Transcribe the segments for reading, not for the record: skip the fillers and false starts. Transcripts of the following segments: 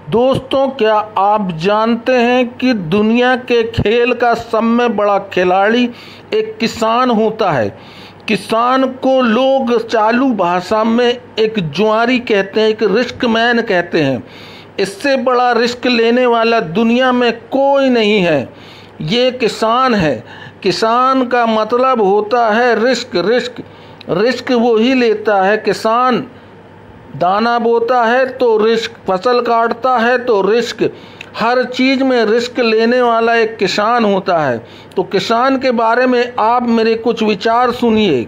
दोस्तों, क्या आप जानते हैं कि दुनिया के खेल का सब में बड़ा खिलाड़ी एक किसान होता है। किसान को लोग चालू भाषा में एक जुआरी कहते हैं, एक रिस्क मैन कहते हैं। इससे बड़ा रिस्क लेने वाला दुनिया में कोई नहीं है, ये किसान है। किसान का मतलब होता है रिस्क। रिस्क रिस्क वो ही लेता है। किसान दाना बोता है तो रिस्क, फसल काटता है तो रिस्क, हर चीज़ में रिस्क लेने वाला एक किसान होता है। तो किसान के बारे में आप मेरे कुछ विचार सुनिए।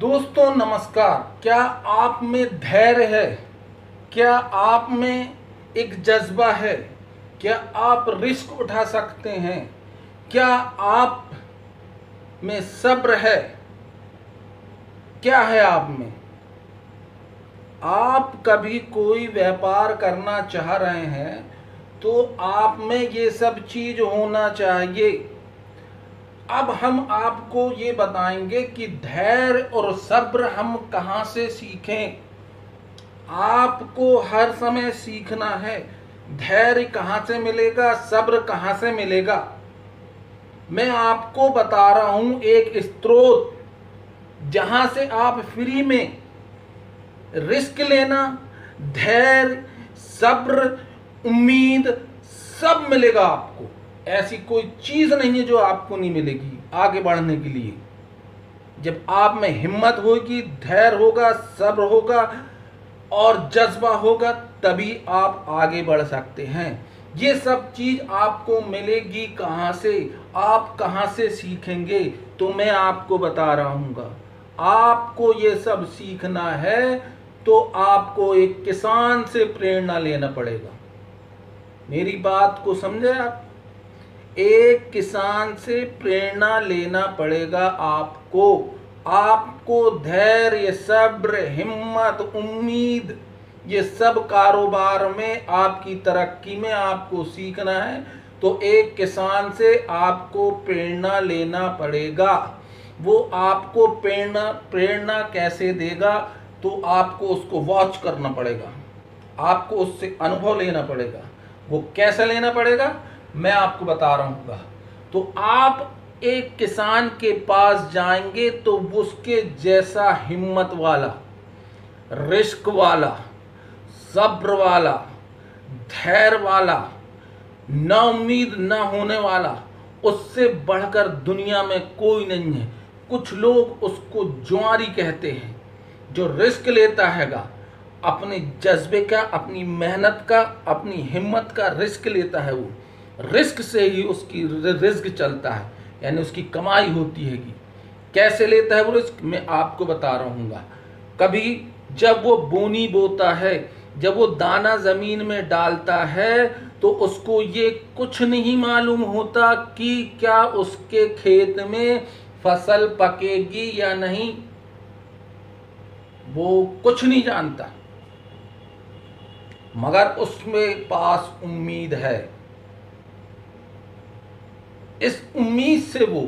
दोस्तों नमस्कार। क्या आप में धैर्य है? क्या आप में एक जज्बा है? क्या आप रिस्क उठा सकते हैं? क्या आप में सब्र है? क्या है आप में? आप कभी कोई व्यापार करना चाह रहे हैं तो आप में ये सब चीज होना चाहिए। अब हम आपको ये बताएंगे कि धैर्य और सब्र हम कहाँ से सीखें। आपको हर समय सीखना है। धैर्य कहाँ से मिलेगा, सब्र कहाँ से मिलेगा? मैं आपको बता रहा हूं एक स्रोत जहां से आप फ्री में रिस्क लेना, धैर्य, सब्र, उम्मीद सब मिलेगा आपको। ऐसी कोई चीज नहीं है जो आपको नहीं मिलेगी आगे बढ़ने के लिए। जब आप में हिम्मत होगी, धैर्य होगा, सब्र होगा और जज्बा होगा, तभी आप आगे बढ़ सकते हैं। ये सब चीज आपको मिलेगी कहां से, आप कहां से सीखेंगे? तो मैं आपको बता रहा हूँ। आपको ये सब सीखना है तो आपको एक किसान से प्रेरणा लेना पड़ेगा। मेरी बात को समझे आप? एक किसान से प्रेरणा लेना पड़ेगा आपको। आपको धैर्य, सब्र, हिम्मत, उम्मीद, ये सब कारोबार में, आपकी तरक्की में आपको सीखना है तो एक किसान से आपको प्रेरणा लेना पड़ेगा। वो आपको प्रेरणा कैसे देगा? तो आपको उसको वॉच करना पड़ेगा, आपको उससे अनुभव लेना पड़ेगा। वो कैसे लेना पड़ेगा मैं आपको बता रहा हूँ। तो आप एक किसान के पास जाएंगे तो उसके जैसा हिम्मत वाला, रिस्क वाला, सब्र वाला, धैर्य वाला, ना उम्मीद ना होने वाला, उससे बढ़कर दुनिया में कोई नहीं है। कुछ लोग उसको जुआरी कहते हैं, जो रिस्क लेता हैगा, अपने जज्बे का, अपनी मेहनत का, अपनी हिम्मत का रिस्क लेता है। वो रिस्क से ही उसकी रिस्क चलता है, यानी उसकी कमाई होती है। कैसे लेता है वो रिस्क मैं आपको बता रहा हूँ। कभी जब वो बोनी बोता है, जब वो दाना जमीन में डालता है, तो उसको ये कुछ नहीं मालूम होता कि क्या उसके खेत में फसल पकेगी या नहीं। वो कुछ नहीं जानता, मगर उसमें पास उम्मीद है। इस उम्मीद से वो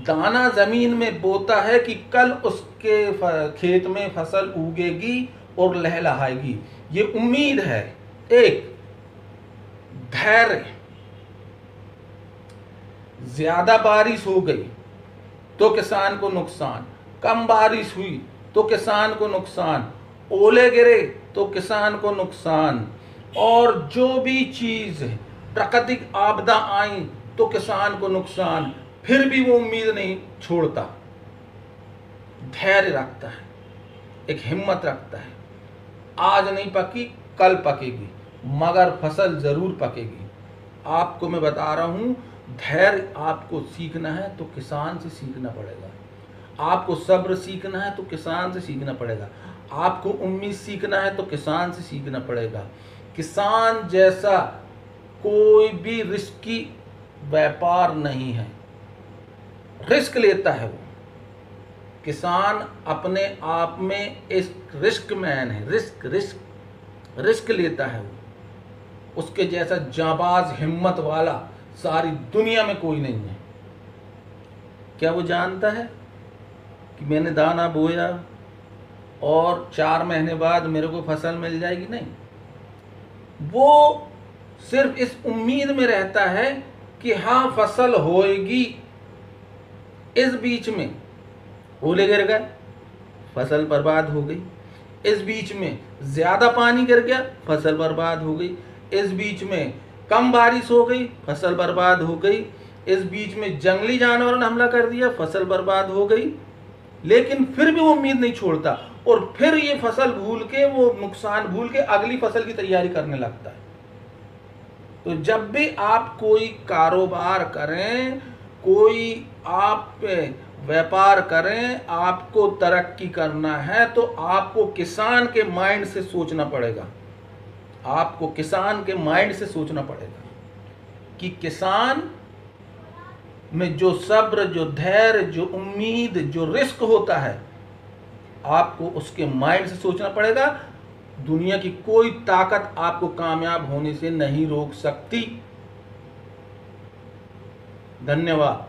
दाना जमीन में बोता है कि कल उसके खेत में फसल उगेगी और लहलहाएगी। ये उम्मीद है। एक धैर्य, ज्यादा बारिश हो गई तो किसान को नुकसान, कम बारिश हुई तो किसान को नुकसान, ओले गिरे तो किसान को नुकसान, और जो भी चीज प्राकृतिक आपदा आई तो किसान को नुकसान, फिर भी वो उम्मीद नहीं छोड़ता। धैर्य रखता है, एक हिम्मत रखता है। आज नहीं पकी कल पकेगी, मगर फसल जरूर पकेगी। आपको मैं बता रहा हूं, धैर्य आपको सीखना है तो किसान से सीखना पड़ेगा। आपको सब्र सीखना है तो किसान से सीखना पड़ेगा। आपको उम्मीद सीखना है तो किसान से सीखना पड़ेगा। किसान जैसा कोई भी रिस्की व्यापार नहीं है। रिस्क लेता है वो। किसान अपने आप में एक रिस्क मैन है। रिस्क लेता है वो। उसके जैसा जाबाज, हिम्मत वाला सारी दुनिया में कोई नहीं है। क्या वो जानता है कि मैंने दाना बोया, और 4 महीने बाद मेरे को फसल मिल जाएगी, नहीं। वो सिर्फ इस उम्मीद में रहता है कि हाँ फसल होएगी। इस बीच में ओले गिर गए, फसल बर्बाद हो गई। इस बीच में ज्यादा पानी गिर गया, फसल बर्बाद हो गई। इस बीच में कम बारिश हो गई, फसल बर्बाद हो गई। इस बीच में जंगली जानवरों ने हमला कर दिया, फसल बर्बाद हो गई। लेकिन फिर भी वो उम्मीद नहीं छोड़ता और फिर ये फसल भूल के, वो नुकसान भूल के अगली फसल की तैयारी करने लगता है। तो जब भी आप कोई कारोबार करें, कोई आप व्यापार करें, आपको तरक्की करना है तो आपको किसान के माइंड से सोचना पड़ेगा। आपको किसान के माइंड से सोचना पड़ेगा कि किसान में जो सब्र, जो धैर्य, जो उम्मीद, जो रिस्क होता है, आपको उसके माइंड से सोचना पड़ेगा। दुनिया की कोई ताकत आपको कामयाब होने से नहीं रोक सकती। धन्यवाद।